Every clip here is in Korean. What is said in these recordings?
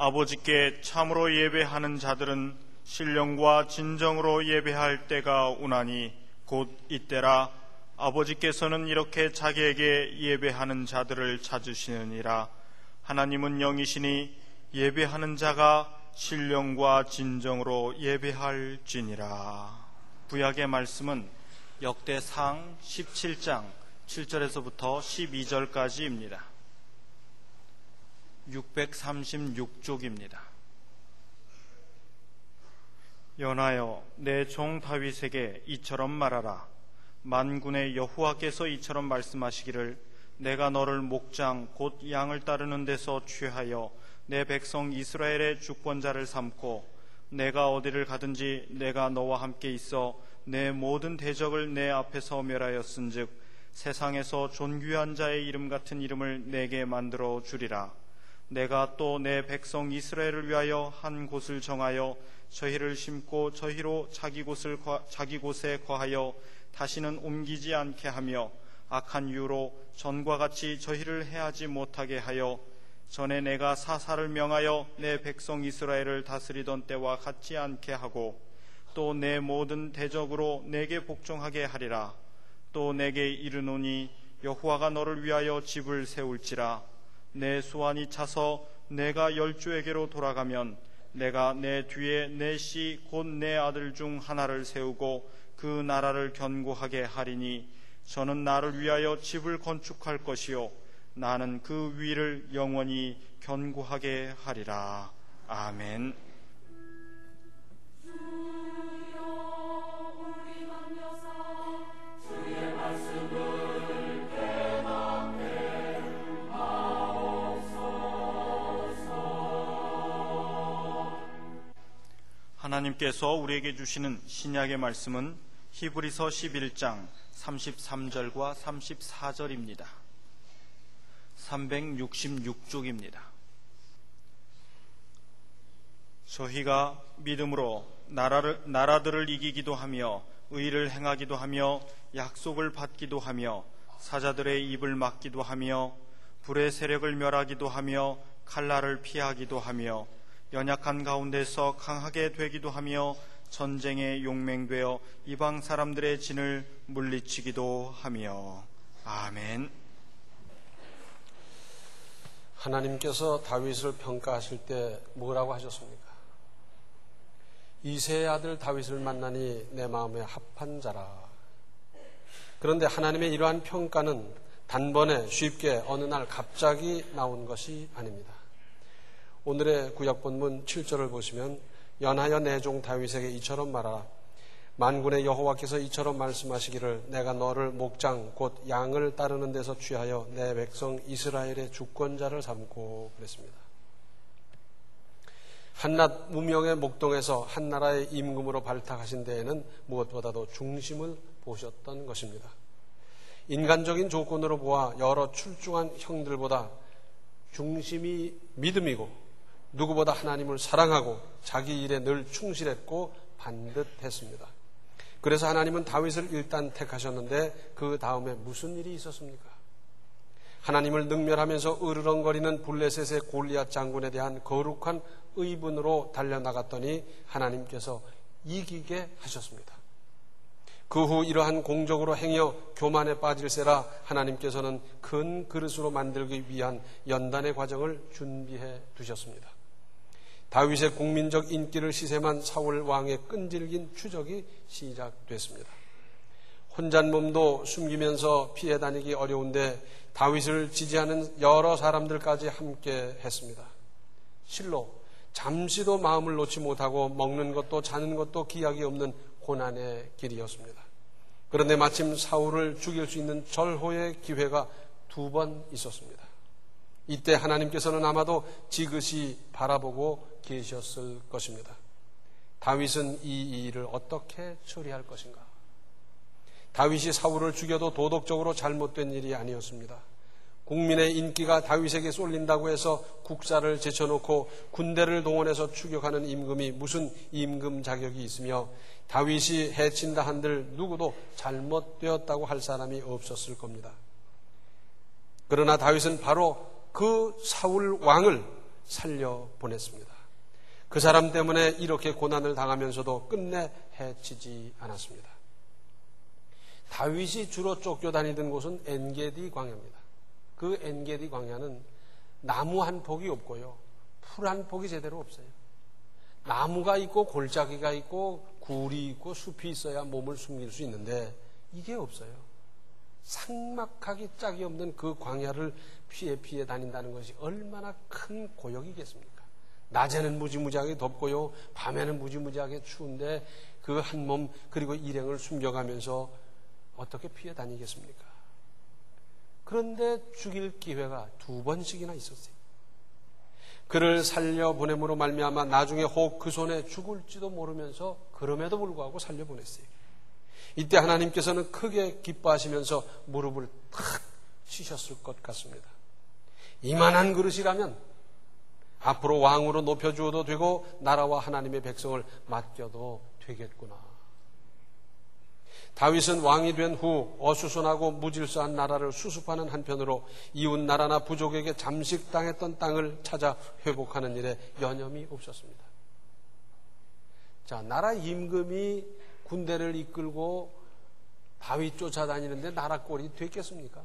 아버지께 참으로 예배하는 자들은 신령과 진정으로 예배할 때가 오나니 곧 이때라. 아버지께서는 이렇게 자기에게 예배하는 자들을 찾으시느니라. 하나님은 영이시니 예배하는 자가 신령과 진정으로 예배할지니라. 구약의 말씀은 역대상 17장 7절에서부터 12절까지입니다. 636쪽입니다. 연하여 내 종 다윗에게 이처럼 말하라. 만군의 여호와께서 이처럼 말씀하시기를 내가 너를 목장 곧 양을 따르는 데서 취하여 내 백성 이스라엘의 주권자를 삼고 내가 어디를 가든지 내가 너와 함께 있어 내 모든 대적을 내 앞에서 멸하였은즉 세상에서 존귀한 자의 이름 같은 이름을 내게 만들어 주리라. 내가 또 내 백성 이스라엘을 위하여 한 곳을 정하여 저희를 심고 저희로 자기 곳에 거하여 다시는 옮기지 않게 하며 악한 이유로 전과 같이 저희를 해하지 못하게 하여 전에 내가 사사를 명하여 내 백성 이스라엘을 다스리던 때와 같지 않게 하고 또 내 모든 대적으로 내게 복종하게 하리라. 또 내게 이르노니 여호와가 너를 위하여 집을 세울지라. 내 수완이 차서 내가 열조에게로 돌아가면 내가 내 뒤에 내 씨 곧 내 아들 중 하나를 세우고 그 나라를 견고하게 하리니 저는 나를 위하여 집을 건축할 것이요 나는 그 위를 영원히 견고하게 하리라. 아멘. 하나님께서 우리에게 주시는 신약의 말씀은 히브리서 11장 33절과 34절입니다. 366쪽입니다. 저희가 믿음으로 나라들을 이기기도 하며 의를 행하기도 하며 약속을 받기도 하며 사자들의 입을 막기도 하며 불의 세력을 멸하기도 하며 칼날을 피하기도 하며 연약한 가운데서 강하게 되기도 하며 전쟁에 용맹되어 이방 사람들의 진을 물리치기도 하며. 아멘. 하나님께서 다윗을 평가하실 때 뭐라고 하셨습니까? 이새의 아들 다윗을 만나니 내 마음에 합한 자라. 그런데 하나님의 이러한 평가는 단번에 쉽게 어느 날 갑자기 나온 것이 아닙니다. 오늘의 구약 본문 7절을 보시면 연하여 내 종 다윗에게 이처럼 말하라. 만군의 여호와께서 이처럼 말씀하시기를 내가 너를 목장 곧 양을 따르는 데서 취하여 내 백성 이스라엘의 주권자를 삼고 그랬습니다. 한낱 무명의 목동에서 한 나라의 임금으로 발탁하신 데에는 무엇보다도 중심을 보셨던 것입니다. 인간적인 조건으로 보아 여러 출중한 형들보다 중심이 믿음이고 누구보다 하나님을 사랑하고 자기 일에 늘 충실했고 반듯했습니다. 그래서 하나님은 다윗을 일단 택하셨는데 그 다음에 무슨 일이 있었습니까? 하나님을 능멸하면서 으르렁거리는 블레셋의 골리앗 장군에 대한 거룩한 의분으로 달려나갔더니 하나님께서 이기게 하셨습니다. 그 후 이러한 공적으로 행여 교만에 빠질세라 하나님께서는 큰 그릇으로 만들기 위한 연단의 과정을 준비해 두셨습니다. 다윗의 국민적 인기를 시샘한 사울 왕의 끈질긴 추적이 시작됐습니다. 혼잣몸도 숨기면서 피해 다니기 어려운데 다윗을 지지하는 여러 사람들까지 함께 했습니다. 실로 잠시도 마음을 놓지 못하고 먹는 것도 자는 것도 기약이 없는 고난의 길이었습니다. 그런데 마침 사울을 죽일 수 있는 절호의 기회가 2번 있었습니다. 이때 하나님께서는 아마도 지그시 바라보고 계셨을 것입니다. 다윗은 이 일을 어떻게 처리할 것인가? 다윗이 사울을 죽여도 도덕적으로 잘못된 일이 아니었습니다. 국민의 인기가 다윗에게 쏠린다고 해서 국사를 제쳐놓고 군대를 동원해서 추격하는 임금이 무슨 임금 자격이 있으며 다윗이 해친다 한들 누구도 잘못되었다고 할 사람이 없었을 겁니다. 그러나 다윗은 바로 그 사울 왕을 살려보냈습니다. 그 사람 때문에 이렇게 고난을 당하면서도 끝내 해치지 않았습니다. 다윗이 주로 쫓겨다니던 곳은 엔게디 광야입니다. 그 엔게디 광야는 나무 한 폭이 없고요, 풀 한 폭이 제대로 없어요. 나무가 있고 골짜기가 있고 굴이 있고 숲이 있어야 몸을 숨길 수 있는데 이게 없어요. 삭막하기 짝이 없는 그 광야를 피해 다닌다는 것이 얼마나 큰 고역이겠습니까? 낮에는 무지무지하게 덥고요, 밤에는 무지무지하게 추운데 그 한 몸 그리고 일행을 숨겨가면서 어떻게 피해 다니겠습니까? 그런데 죽일 기회가 2번씩이나 있었어요. 그를 살려보냄으로 말미암아 나중에 혹 그 손에 죽을지도 모르면서 그럼에도 불구하고 살려보냈어요. 이때 하나님께서는 크게 기뻐하시면서 무릎을 탁 치셨을 것 같습니다. 이만한 그릇이라면 앞으로 왕으로 높여주어도 되고 나라와 하나님의 백성을 맡겨도 되겠구나. 다윗은 왕이 된 후 어수선하고 무질서한 나라를 수습하는 한편으로 이웃 나라나 부족에게 잠식당했던 땅을 찾아 회복하는 일에 여념이 없었습니다. 자, 나라 임금이 군대를 이끌고 다윗 쫓아다니는데 나라 꼴이 됐겠습니까?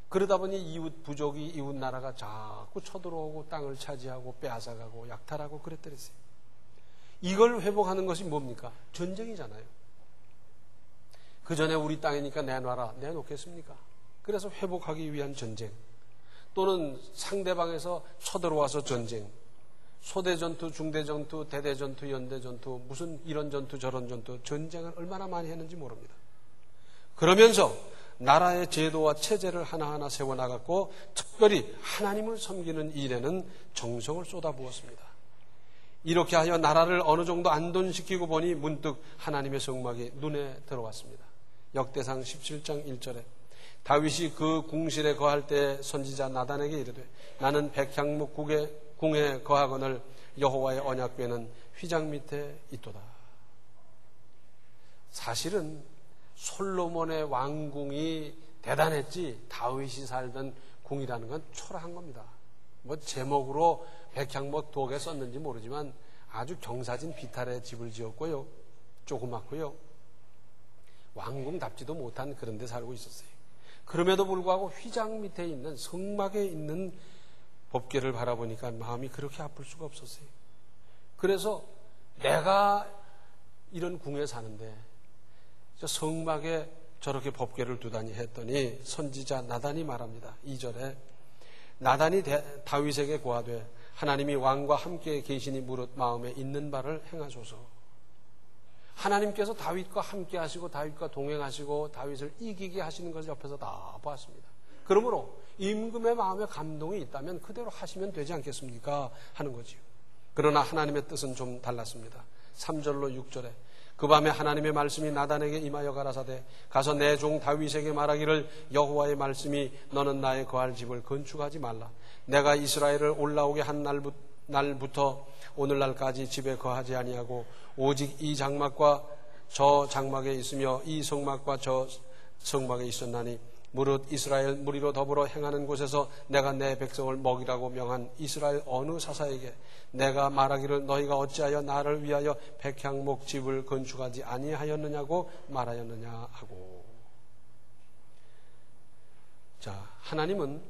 그러다 보니 이웃 부족이 이웃 나라가 자꾸 쳐들어오고 땅을 차지하고 빼앗아가고 약탈하고 그랬더랬어요. 이걸 회복하는 것이 뭡니까? 전쟁이잖아요. 그 전에 우리 땅이니까 내놔라, 내놓겠습니까? 그래서 회복하기 위한 전쟁, 또는 상대방에서 쳐들어와서 전쟁, 소대전투, 중대전투, 대대전투, 연대전투, 무슨 이런 전투 저런 전투, 전쟁을 얼마나 많이 했는지 모릅니다. 그러면서 나라의 제도와 체제를 하나하나 세워나갔고 특별히 하나님을 섬기는 일에는 정성을 쏟아부었습니다. 이렇게 하여 나라를 어느 정도 안돈시키고 보니 문득 하나님의 성막이 눈에 들어왔습니다. 역대상 17장 1절에 다윗이 그 궁실에 거할 때 선지자 나단에게 이르되 나는 백향목 궁에 거하거늘 여호와의 언약궤는 휘장 밑에 있도다. 사실은 솔로몬의 왕궁이 대단했지 다윗이 살던 궁이라는 건 초라한 겁니다. 뭐 제목으로 백향목 독에 썼는지 모르지만 아주 경사진 비탈의 집을 지었고요, 조그맣고요, 왕궁답지도 못한 그런 데 살고 있었어요. 그럼에도 불구하고 휘장 밑에 있는 성막에 있는 법궤를 바라보니까 마음이 그렇게 아플 수가 없었어요. 그래서 내가 이런 궁에 사는데 저 성막에 저렇게 법궤를 두다니 했더니 선지자 나단이 말합니다. 2절에 나단이 다윗에게 고하되 하나님이 왕과 함께 계시니 무릇 마음에 있는 바를 행하소서. 하나님께서 다윗과 함께 하시고 다윗과 동행하시고 다윗을 이기게 하시는 것을 옆에서 다 보았습니다. 그러므로 임금의 마음에 감동이 있다면 그대로 하시면 되지 않겠습니까? 하는 거지요. 그러나 하나님의 뜻은 좀 달랐습니다. 3절로 6절에 그 밤에 하나님의 말씀이 나단에게 임하여 가라사대 가서 내 종 다윗에게 말하기를 여호와의 말씀이 너는 나의 거할 집을 건축하지 말라. 내가 이스라엘을 올라오게 한 날부터 오늘날까지 집에 거하지 아니하고 오직 이 장막과 저 장막에 있으며 이 성막과 저 성막에 있었나니 무릇 이스라엘 무리로 더불어 행하는 곳에서 내가 내 백성을 먹이라고 명한 이스라엘 어느 사사에게 내가 말하기를 너희가 어찌하여 나를 위하여 백향목 집을 건축하지 아니하였느냐고 말하였느냐 하고. 자, 하나님은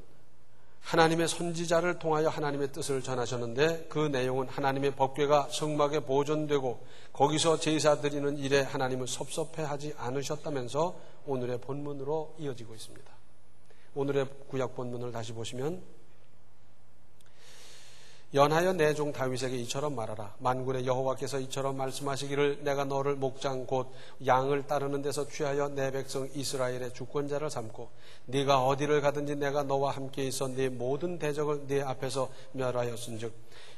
하나님의 선지자를 통하여 하나님의 뜻을 전하셨는데 그 내용은 하나님의 법궤가 성막에 보존되고 거기서 제사 드리는 일에 하나님은 섭섭해하지 않으셨다면서 오늘의 본문으로 이어지고 있습니다. 오늘의 구약 본문을 다시 보시면 연하여 내 종 다윗에게 이처럼 말하라. 만군의 여호와께서 이처럼 말씀하시기를 내가 너를 목장 곧 양을 따르는 데서 취하여 내 백성 이스라엘의 주권자를 삼고 네가 어디를 가든지 내가 너와 함께 있어 네 모든 대적을 네 앞에서 멸하였은즉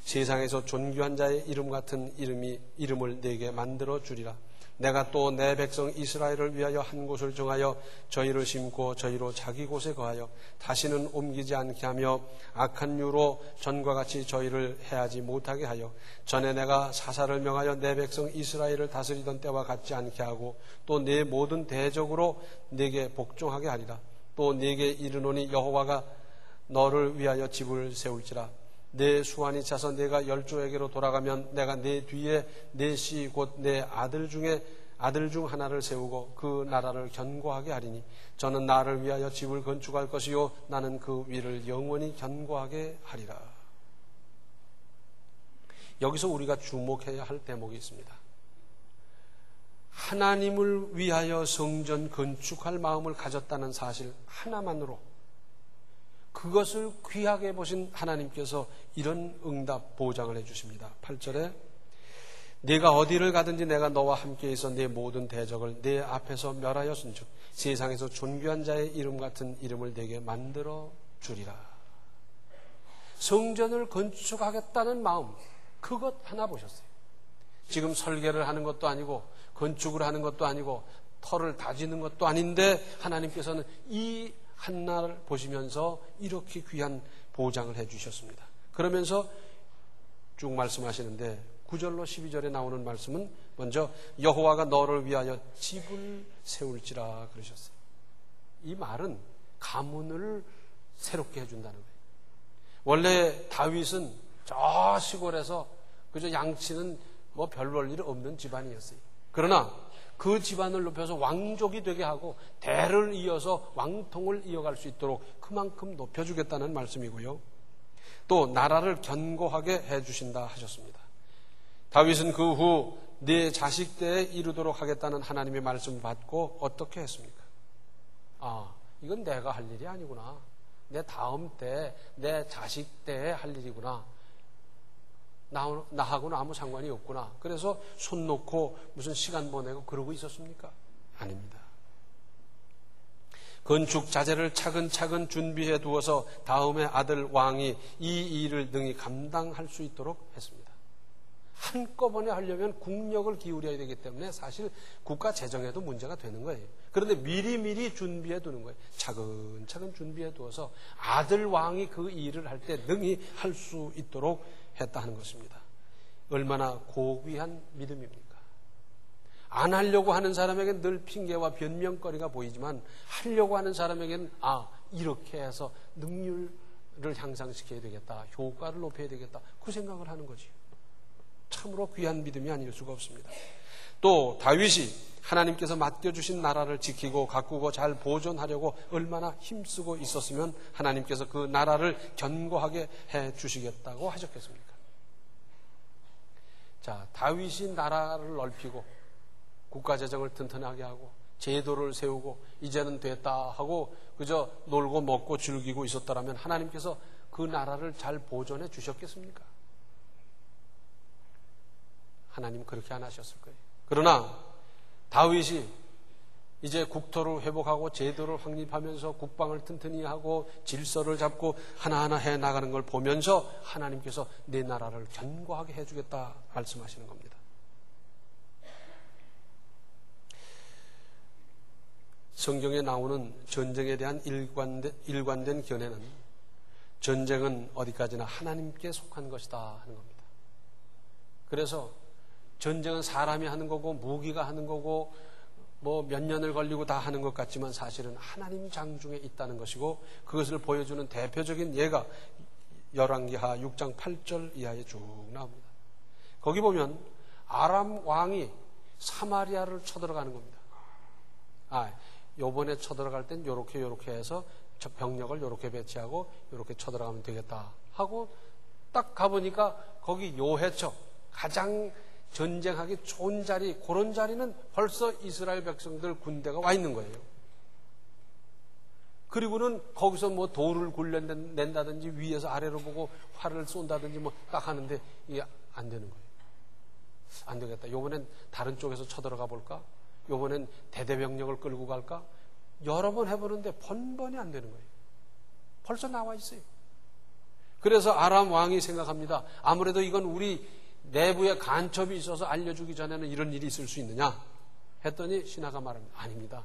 세상에서 존귀한 자의 이름 같은 이름을 네게 만들어 주리라. 내가 또 내 백성 이스라엘을 위하여 한 곳을 정하여 저희를 심고 저희로 자기 곳에 거하여 다시는 옮기지 않게 하며 악한 유로 전과 같이 저희를 해하지 못하게 하여 전에 내가 사사를 명하여 내 백성 이스라엘을 다스리던 때와 같지 않게 하고 또 네 모든 대적으로 네게 복종하게 하리라. 또 네게 이르노니 여호와가 너를 위하여 집을 세울지라. 내 수완이 차서 내가 열조에게로 돌아가면 내가 내 뒤에 내 씨 곧 내 아들 중 하나를 세우고 그 나라를 견고하게 하리니 저는 나를 위하여 집을 건축할 것이요 나는 그 위를 영원히 견고하게 하리라. 여기서 우리가 주목해야 할 대목이 있습니다. 하나님을 위하여 성전 건축할 마음을 가졌다는 사실 하나만으로 그것을 귀하게 보신 하나님께서 이런 응답 보장을 해주십니다. 8절에 네가 어디를 가든지 내가 너와 함께 있어 네 모든 대적을 네 앞에서 멸하였은즉 세상에서 존귀한 자의 이름 같은 이름을 네게 만들어 주리라. 성전을 건축하겠다는 마음 그것 하나 보셨어요. 지금 설계를 하는 것도 아니고 건축을 하는 것도 아니고 터를 다지는 것도 아닌데 하나님께서는 이 한나를 보시면서 이렇게 귀한 보장을 해주셨습니다. 그러면서 쭉 말씀하시는데 9절로 12절에 나오는 말씀은 먼저 여호와가 너를 위하여 집을 세울지라 그러셨어요. 이 말은 가문을 새롭게 해준다는 거예요. 원래 다윗은 저 시골에서 그저 양치는 뭐 별 볼 일 없는 집안이었어요. 그러나 그 집안을 높여서 왕족이 되게 하고 대를 이어서 왕통을 이어갈 수 있도록 그만큼 높여주겠다는 말씀이고요. 또 나라를 견고하게 해주신다 하셨습니다. 다윗은 그 후 네 자식 때에 이루도록 하겠다는 하나님의 말씀을 받고 어떻게 했습니까? 이건 내가 할 일이 아니구나. 내 다음 때, 내 자식 때에 할 일이구나. 나하고는 아무 상관이 없구나. 그래서 손 놓고 무슨 시간 보내고 그러고 있었습니까? 아닙니다. 건축 자재를 차근차근 준비해 두어서 다음에 아들 왕이 이 일을 능히 감당할 수 있도록 했습니다. 한꺼번에 하려면 국력을 기울여야 되기 때문에 사실 국가 재정에도 문제가 되는 거예요. 그런데 미리미리 준비해 두는 거예요. 차근차근 준비해 두어서 아들 왕이 그 일을 할 때 능히 할 수 있도록 했다 하는 것입니다. 얼마나 고귀한 믿음입니까? 안 하려고 하는 사람에게는 늘 핑계와 변명거리가 보이지만 하려고 하는 사람에게는 이렇게 해서 능률을 향상시켜야 되겠다. 효과를 높여야 되겠다. 그 생각을 하는 거지요. 참으로 귀한 믿음이 아닐 수가 없습니다. 또 다윗이 하나님께서 맡겨주신 나라를 지키고 가꾸고 잘 보존하려고 얼마나 힘쓰고 있었으면 하나님께서 그 나라를 견고하게 해주시겠다고 하셨겠습니까? 자, 다윗이 나라를 넓히고 국가재정을 튼튼하게 하고 제도를 세우고 이제는 됐다 하고 그저 놀고 먹고 즐기고 있었더라면 하나님께서 그 나라를 잘 보존해 주셨겠습니까? 하나님 그렇게 안 하셨을 거예요. 그러나 다윗이 이제 국토를 회복하고 제도를 확립하면서 국방을 튼튼히 하고 질서를 잡고 하나하나 해 나가는 걸 보면서 하나님께서 내 나라를 견고하게 해주겠다 말씀하시는 겁니다. 성경에 나오는 전쟁에 대한 일관된 견해는 전쟁은 어디까지나 하나님께 속한 것이다 하는 겁니다. 그래서 전쟁은 사람이 하는 거고 무기가 하는 거고 뭐 몇 년을 걸리고 다 하는 것 같지만 사실은 하나님 장중에 있다는 것이고 그것을 보여주는 대표적인 예가 열왕기하 6장 8절 이하에 쭉 나옵니다. 거기 보면 아람 왕이 사마리아를 쳐들어가는 겁니다. 요번에 쳐들어갈 땐 요렇게 해서 병력을 요렇게 배치하고 요렇게 쳐들어가면 되겠다 하고 딱 가보니까 거기 요해처 가장 전쟁하기 좋은 자리, 그런 자리는 벌써 이스라엘 백성들 군대가 와 있는 거예요. 그리고는 거기서 뭐 돌을 굴려낸다든지 위에서 아래로 보고 활을 쏜다든지 뭐 딱 하는데 이게 안 되는 거예요. 안 되겠다. 요번엔 다른 쪽에서 쳐들어가 볼까? 요번엔 대대병력을 끌고 갈까? 여러 번 해보는데 번번이 안 되는 거예요. 벌써 나와 있어요. 그래서 아람 왕이 생각합니다. 아무래도 이건 우리 내부에 간첩이 있어서 알려주기 전에는 이런 일이 있을 수 있느냐 했더니 신하가 말합니다. 아닙니다.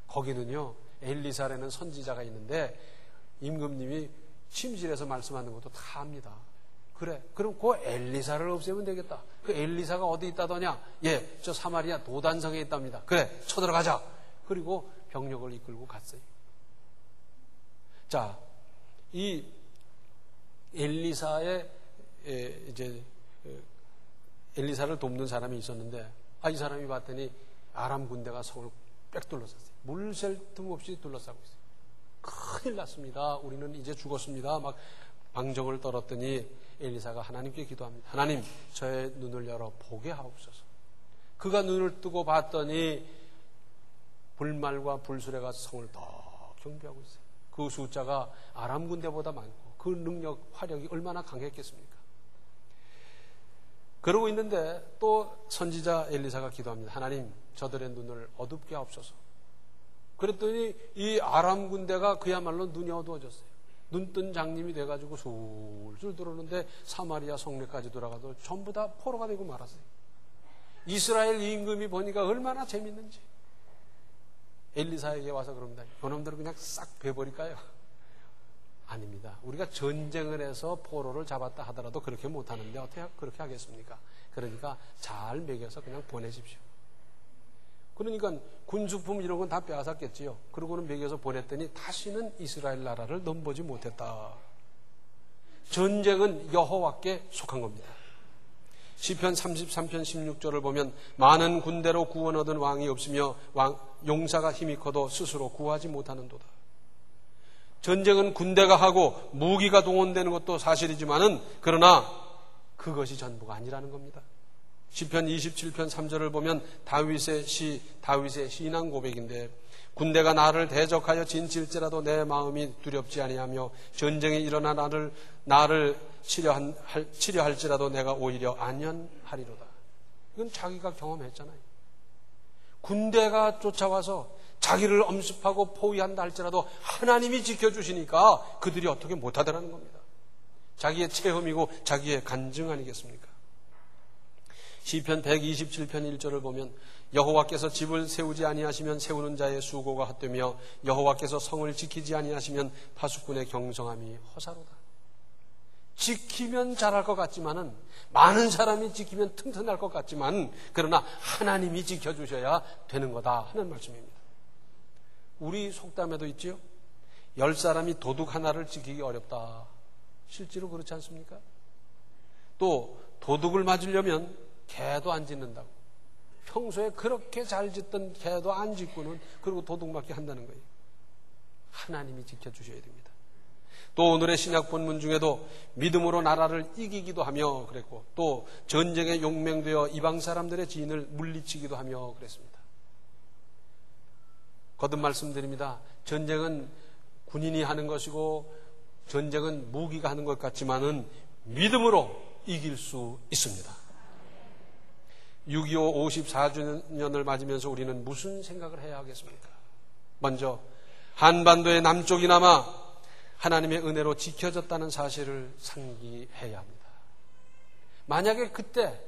거기는요 엘리사라는 선지자가 있는데 임금님이 침실에서 말씀하는 것도 다 압니다. 그래, 그럼 그 엘리사를 없애면 되겠다. 그 엘리사가 어디 있다더냐? 저 사마리아 도단성에 있답니다. 그래, 쳐들어가자. 그리고 병력을 이끌고 갔어요. 자, 이 엘리사의 이제 엘리사를 돕는 사람이 있었는데 이 사람이 봤더니 아람 군대가 성을 빽 둘러쌌어요. 물샐 틈 없이 둘러싸고 있어요. 큰일 났습니다. 우리는 이제 죽었습니다. 막 방정을 떨었더니 엘리사가 하나님께 기도합니다. 하나님, 저의 눈을 열어 보게 하옵소서. 그가 눈을 뜨고 봤더니 불말과 불수레가 성을 더 경비하고 있어요. 그 숫자가 아람 군대보다 많고 그 능력, 화력이 얼마나 강했겠습니까? 그러고 있는데 또 선지자 엘리사가 기도합니다. 하나님, 저들의 눈을 어둡게 하옵소서. 그랬더니 이 아람 군대가 그야말로 눈이 어두워졌어요. 눈뜬 장님이 돼가지고 술술 들어오는데 사마리아 성내까지 돌아가도 전부 다 포로가 되고 말았어요. 이스라엘 임금이 보니까 얼마나 재밌는지 엘리사에게 와서 그럽니다. 그놈들을 그냥 싹 베버릴까요? 아닙니다. 우리가 전쟁을 해서 포로를 잡았다 하더라도 그렇게 못하는데 어떻게 그렇게 하겠습니까? 그러니까 잘 먹여서 그냥 보내십시오. 그러니까 군수품 이런 건 다 빼앗았겠지요. 그러고는 먹여서 보냈더니 다시는 이스라엘 나라를 넘보지 못했다. 전쟁은 여호와께 속한 겁니다. 시편 33편 16절을 보면 많은 군대로 구원 얻은 왕이 없으며 용사가 힘이 커도 스스로 구하지 못하는도다. 전쟁은 군대가 하고 무기가 동원되는 것도 사실이지만은 그러나 그것이 전부가 아니라는 겁니다. 시편 27편 3절을 보면 다윗의 신앙 고백인데 군대가 나를 대적하여 진칠지라도 내 마음이 두렵지 아니하며 전쟁이 일어나 나를 치려할지라도 내가 오히려 안연하리로다. 이건 자기가 경험했잖아요. 군대가 쫓아와서 자기를 엄습하고 포위한다 할지라도 하나님이 지켜주시니까 그들이 어떻게 못하더라는 겁니다. 자기의 체험이고 자기의 간증 아니겠습니까? 시편 127편 1절을 보면 여호와께서 집을 세우지 아니하시면 세우는 자의 수고가 헛되며 여호와께서 성을 지키지 아니하시면 파수꾼의 경성함이 허사로다. 지키면 잘할 것 같지만은 많은 사람이 지키면 튼튼할 것 같지만 그러나 하나님이 지켜주셔야 되는 거다 하는 말씀입니다. 우리 속담에도 있지요. 10사람이 도둑 하나를 지키기 어렵다. 실제로 그렇지 않습니까? 또 도둑을 맞으려면 개도 안 짖는다고. 평소에 그렇게 잘 짖던 개도 안 짖고는 그리고 도둑 맞게 한다는 거예요. 하나님이 지켜주셔야 됩니다. 또 오늘의 신약 본문 중에도 믿음으로 나라를 이기기도 하며 그랬고 또 전쟁에 용맹되어 이방 사람들의 지인을 물리치기도 하며 그랬습니다. 거듭 말씀드립니다. 전쟁은 군인이 하는 것이고 전쟁은 무기가 하는 것 같지만은 믿음으로 이길 수 있습니다. 6.25 54주년을 맞으면서 우리는 무슨 생각을 해야 하겠습니까? 먼저 한반도의 남쪽이나마 하나님의 은혜로 지켜졌다는 사실을 상기해야 합니다. 만약에 그때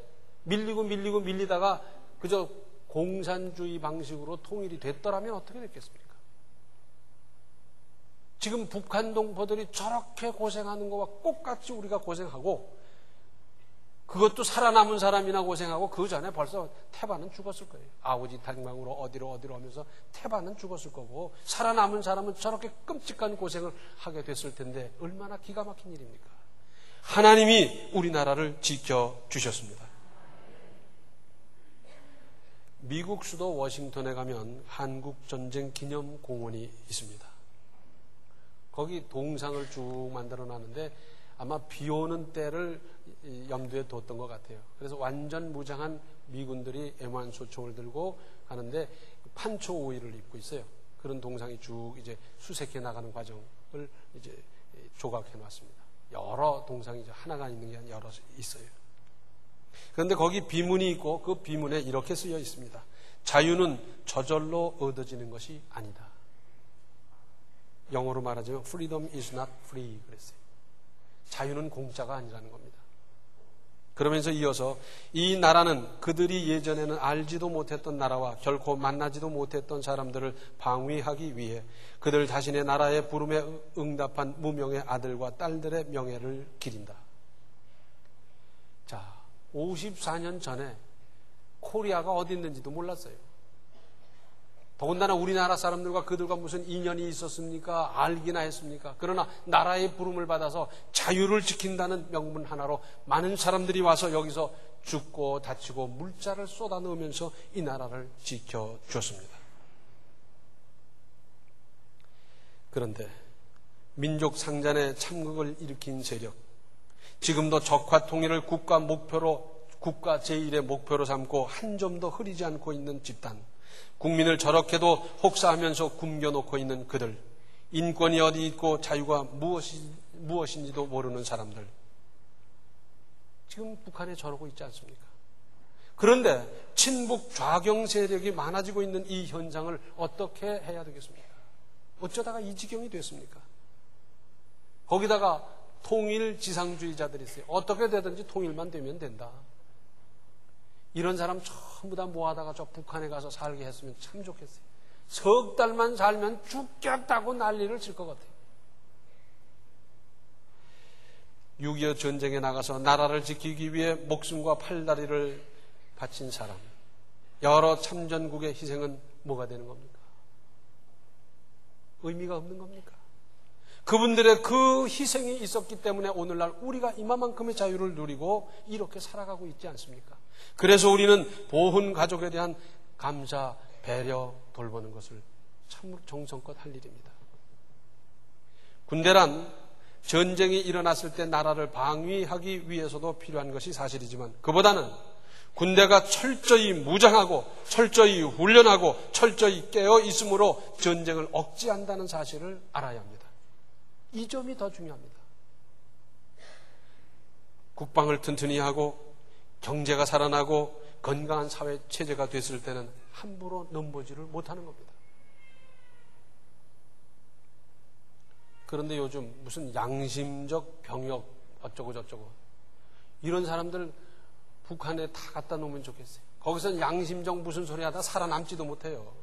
밀리다가 그저 공산주의 방식으로 통일이 됐더라면 어떻게 됐겠습니까? 지금 북한 동포들이 저렇게 고생하는 것과 똑같이 우리가 고생하고 그것도 살아남은 사람이나 고생하고 그 전에 벌써 태반은 죽었을 거예요. 아우지 당방으로 어디로 하면서 태반은 죽었을 거고 살아남은 사람은 저렇게 끔찍한 고생을 하게 됐을 텐데 얼마나 기가 막힌 일입니까? 하나님이 우리나라를 지켜주셨습니다. 미국 수도 워싱턴에 가면 한국전쟁 기념공원이 있습니다. 거기 동상을 쭉 만들어 놨는데 아마 비 오는 때를 염두에 뒀던 것 같아요. 그래서 완전 무장한 미군들이 M1 소총을 들고 가는데 판초 오일을 입고 있어요. 그런 동상이 쭉 이제 수색해 나가는 과정을 이제 조각해 놨습니다. 여러 동상이 이제 하나가 있는 게 아니라 여러 있어요. 그런데 거기 비문이 있고 그 비문에 이렇게 쓰여 있습니다. 자유는 저절로 얻어지는 것이 아니다. 영어로 말하자면 freedom is not free 그랬어요. 자유는 공짜가 아니라는 겁니다. 그러면서 이어서 이 나라는 그들이 예전에는 알지도 못했던 나라와 결코 만나지도 못했던 사람들을 방위하기 위해 그들 자신의 나라의 부름에 응답한 무명의 아들과 딸들의 명예를 기린다. 자, 54년 전에 코리아가 어디 있는지도 몰랐어요. 더군다나 우리나라 사람들과 그들과 무슨 인연이 있었습니까? 알기나 했습니까? 그러나 나라의 부름을 받아서 자유를 지킨다는 명분 하나로 많은 사람들이 와서 여기서 죽고 다치고 물자를 쏟아넣으면서 이 나라를 지켜줬습니다. 그런데 민족 상잔의 참극을 일으킨 세력, 지금도 적화 통일을 국가 제1의 목표로 삼고 한 점도 흐리지 않고 있는 집단, 국민을 저렇게도 혹사하면서 굶겨놓고 있는 그들, 인권이 어디 있고 자유가 무엇인지도 모르는 사람들, 지금 북한에 저러고 있지 않습니까? 그런데 친북 좌경 세력이 많아지고 있는 이 현상을 어떻게 해야 되겠습니까? 어쩌다가 이 지경이 됐습니까? 거기다가 통일 지상주의자들이 있어요. 어떻게 되든지 통일만 되면 된다. 이런 사람 전부 다 모아다가 저 북한에 가서 살게 했으면 참 좋겠어요. 석 달만 살면 죽겠다고 난리를 칠 것 같아요. 6.25 전쟁에 나가서 나라를 지키기 위해 목숨과 팔다리를 바친 사람, 여러 참전국의 희생은 뭐가 되는 겁니까? 의미가 없는 겁니까? 그분들의 그 희생이 있었기 때문에 오늘날 우리가 이만큼의 자유를 누리고 이렇게 살아가고 있지 않습니까? 그래서 우리는 보훈 가족에 대한 감사, 배려, 돌보는 것을 참으로 정성껏 할 일입니다. 군대란 전쟁이 일어났을 때 나라를 방위하기 위해서도 필요한 것이 사실이지만, 그보다는 군대가 철저히 무장하고 철저히 훈련하고 철저히 깨어 있으므로 전쟁을 억제한다는 사실을 알아야 합니다. 이 점이 더 중요합니다. 국방을 튼튼히 하고 경제가 살아나고 건강한 사회 체제가 됐을 때는 함부로 넘보지를 못하는 겁니다. 그런데 요즘 무슨 양심적 병역 어쩌고 저쩌고 이런 사람들 북한에 다 갖다 놓으면 좋겠어요. 거기서 양심적 무슨 소리 하다 살아남지도 못해요.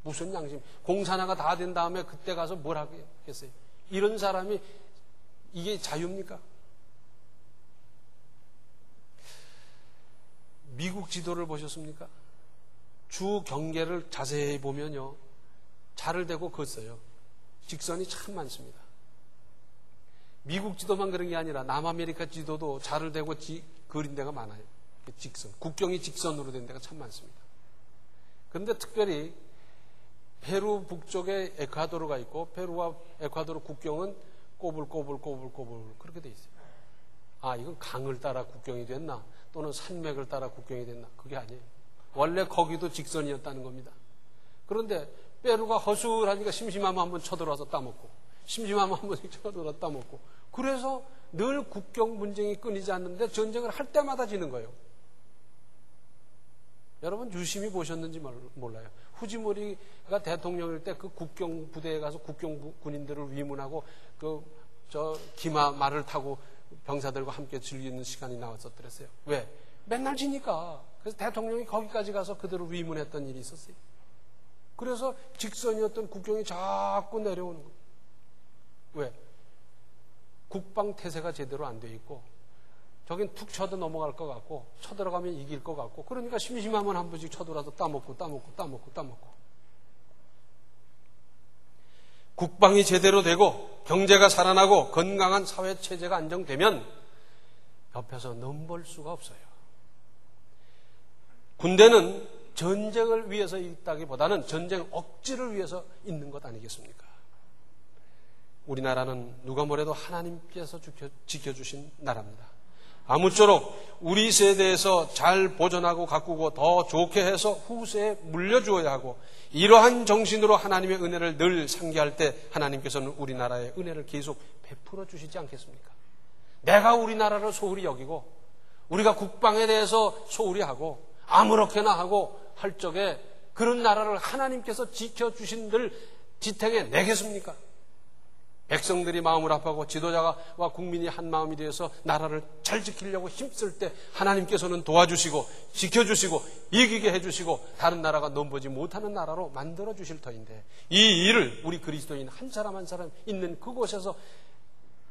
무슨 양심. 공산화가 다 된 다음에 그때 가서 뭘 하겠어요. 이런 사람이 이게 자유입니까? 미국 지도를 보셨습니까? 주 경계를 자세히 보면요, 자를 대고 걷어요. 직선이 참 많습니다. 미국 지도만 그런 게 아니라 남아메리카 지도도 자를 대고 그린 데가 많아요. 직선, 국경이 직선으로 된 데가 참 많습니다. 그런데 특별히 페루 북쪽에 에콰도르가 있고 페루와 에콰도르 국경은 꼬불꼬불 그렇게 돼 있어요. 아, 이건 강을 따라 국경이 됐나 또는 산맥을 따라 국경이 됐나, 그게 아니에요. 원래 거기도 직선이었다는 겁니다. 그런데 페루가 허술하니까 심심하면 한번 쳐들어와서 따먹고, 심심하면 한 번씩 쳐들어와서 따먹고, 그래서 늘 국경 분쟁이 끊이지 않는데 전쟁을 할 때마다 지는 거예요. 여러분 유심히 보셨는지 몰라요. 후지모리가 대통령일 때 그 국경 부대에 가서 국경 군인들을 위문하고 기마 말을 타고 병사들과 함께 즐기는 시간이 나왔었더랬어요. 왜? 맨날 지니까. 그래서 대통령이 거기까지 가서 그들을 위문했던 일이 있었어요. 그래서 직선이었던 국경이 자꾸 내려오는 거예요. 왜? 국방 태세가 제대로 안 돼 있고, 저긴 툭 쳐도 넘어갈 것 같고, 쳐들어가면 이길 것 같고, 그러니까 심심하면 한 번씩 쳐들어와서 따먹고. 국방이 제대로 되고 경제가 살아나고 건강한 사회체제가 안정되면 옆에서 넘볼 수가 없어요. 군대는 전쟁을 위해서 있다기보다는 전쟁 억지를 위해서 있는 것 아니겠습니까? 우리나라는 누가 뭐래도 하나님께서 지켜주신 나라입니다. 아무쪼록 우리 세대에서 잘 보존하고 가꾸고 더 좋게 해서 후세에 물려주어야 하고, 이러한 정신으로 하나님의 은혜를 늘 상기할 때 하나님께서는 우리나라의 은혜를 계속 베풀어 주시지 않겠습니까? 내가 우리나라를 소홀히 여기고 우리가 국방에 대해서 소홀히 하고 아무렇게나 하고 할 적에 그런 나라를 하나님께서 지켜주신들 지탱해 내겠습니까? 백성들이 마음을 아파하고 지도자와 국민이 한 마음이 되어서 나라를 잘 지키려고 힘쓸 때 하나님께서는 도와주시고 지켜주시고 이기게 해주시고 다른 나라가 넘보지 못하는 나라로 만들어 주실 터인데, 이 일을 우리 그리스도인 한 사람 한 사람 있는 그곳에서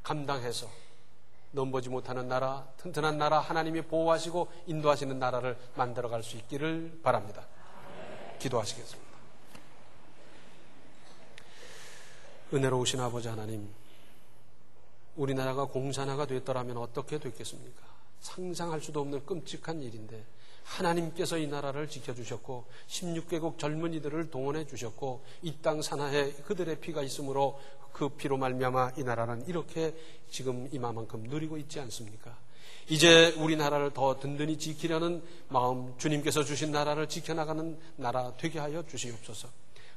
감당해서 넘보지 못하는 나라, 튼튼한 나라, 하나님이 보호하시고 인도하시는 나라를 만들어갈 수 있기를 바랍니다. 기도하시겠습니다. 은혜로우신 아버지 하나님, 우리나라가 공산화가 됐더라면 어떻게 됐겠습니까? 상상할 수도 없는 끔찍한 일인데 하나님께서 이 나라를 지켜주셨고 16개국 젊은이들을 동원해 주셨고 이 땅 산하에 그들의 피가 있으므로 그 피로 말미암아 이 나라는 이렇게 지금 이만큼 누리고 있지 않습니까? 이제 우리나라를 더 든든히 지키려는 마음, 주님께서 주신 나라를 지켜나가는 나라 되게 하여 주시옵소서.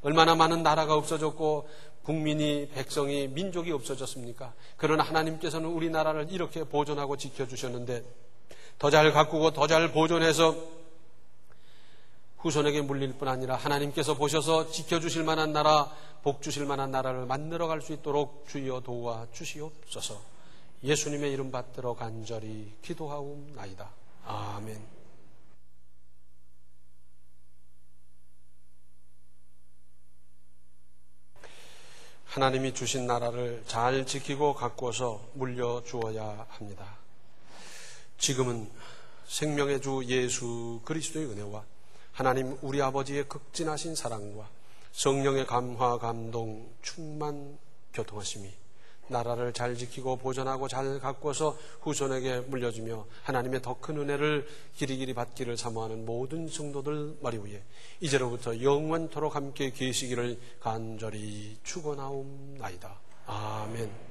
얼마나 많은 나라가 없어졌고 국민이, 백성이, 민족이 없어졌습니까? 그러나 하나님께서는 우리나라를 이렇게 보존하고 지켜주셨는데 더 잘 가꾸고 더 잘 보존해서 후손에게 물릴 뿐 아니라 하나님께서 보셔서 지켜주실 만한 나라, 복 주실 만한 나라를 만들어 갈 수 있도록 주여 도와 주시옵소서. 예수님의 이름 받들어 간절히 기도하옵나이다. 아멘. 하나님이 주신 나라를 잘 지키고 가꾸어서 물려주어야 합니다. 지금은 생명의 주 예수 그리스도의 은혜와 하나님 우리 아버지의 극진하신 사랑과 성령의 감화, 감동, 충만, 교통하심이 나라를 잘 지키고 보존하고 잘 가꾸어서 후손에게 물려주며 하나님의 더 큰 은혜를 길이길이 받기를 사모하는 모든 성도들 머리 위에 이제로부터 영원토록 함께 계시기를 간절히 축원하옵나이다. 아멘.